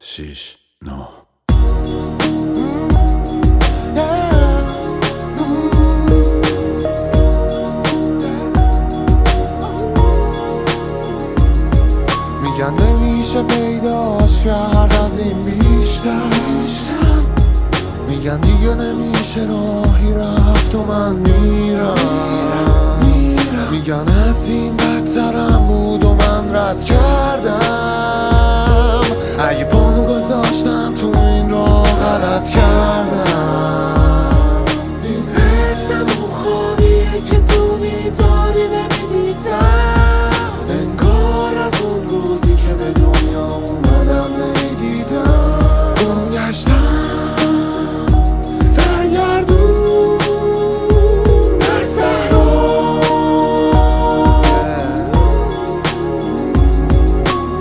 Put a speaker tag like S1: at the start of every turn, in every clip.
S1: 6 9
S2: میگن نمیشه پیداش کرد از این بیشتر، میگن دیگه نمیشه راهی رفت و من میرم. میگن از این بدترم بود و من رد کردم. اگه پامو گذاشتم تو این راه غلط کردم. این حسم اون خوابیه که تو بیداری نمیدیدم. انگار از اون روزی که به دنیا اومدم نمیدیدم. گمگشتم سرگردون در صحرا.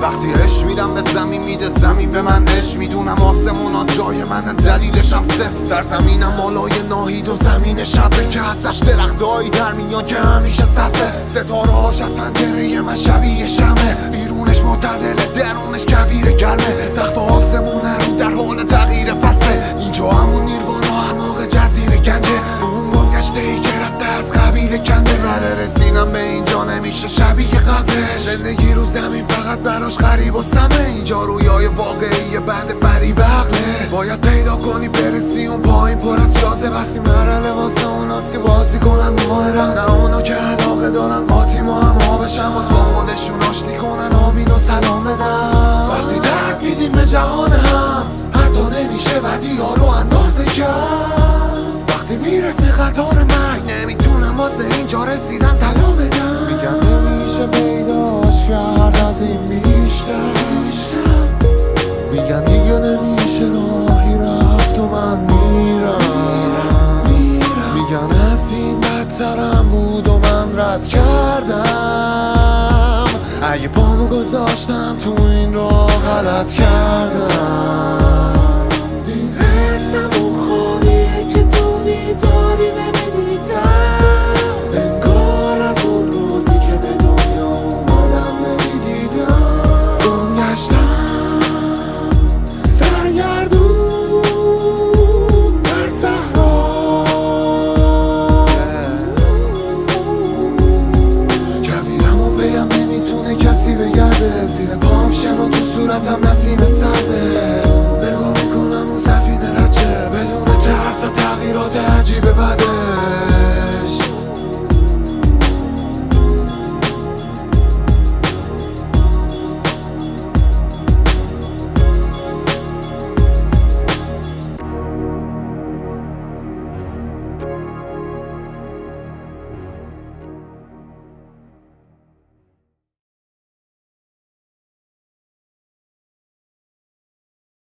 S3: وقتی عشق میدم به زمین میده زمین به من عشق. میدونم آسمونا جای منه دلیلشم صفر. سرزمینم بالای ناهید و زمین شبه که ازش درختایی در میان که همیشه سبزه. ستاره هاش از پنجره من شبیه شمه. بیرونش معتدله درونش کویر گرمه. سقف آسمونه رو در حال تغییر فصله. اینجا همون نیروانا هماغ جزیره گنجه. اون گمگشته ای که رفته از قبیل کنده. بره رسیدم به اینجا نمیشه شبیه قبلش. زندگی رو زمین فقط براش غریب و سمه. اینجا رویای واقعی بند فریب عقله. باید پیدا کنی برسی اون پایین پر از شازه. بسی مرحله واسه اوناست که بازی کنن ماهرن. نه اونا که علاقه دارن قاطی ما هم ها بشن. باز با خودشون آشتی کنن آمین و سلام بدن. وقتی درد میدیم به جهان هم حتی نمیشه بدی ها رو اندازه کرد. وقتی میرسه قطار مرگ نمیتونم واسه اینجا رسیدن طلا بدم.
S2: میگن نمیشه پیداش کرد از این بیشتر. میگن دیگه نمیشه راهی رفت و من میرم. میگن از این بدترم بود و من رد کردم. اگه پامو گذاشتم تو این راه غلط کردم. این حسم اون خوابیه که تو بیداری نمیدیدم. انگار از اون روزی که به دنیا اومدم نمیدیدم. گمگشتم سرگردون در صحرا. کویرمو بگم نمیتونه کسی بگرده. زیر پام شن و تو صورتم نسیم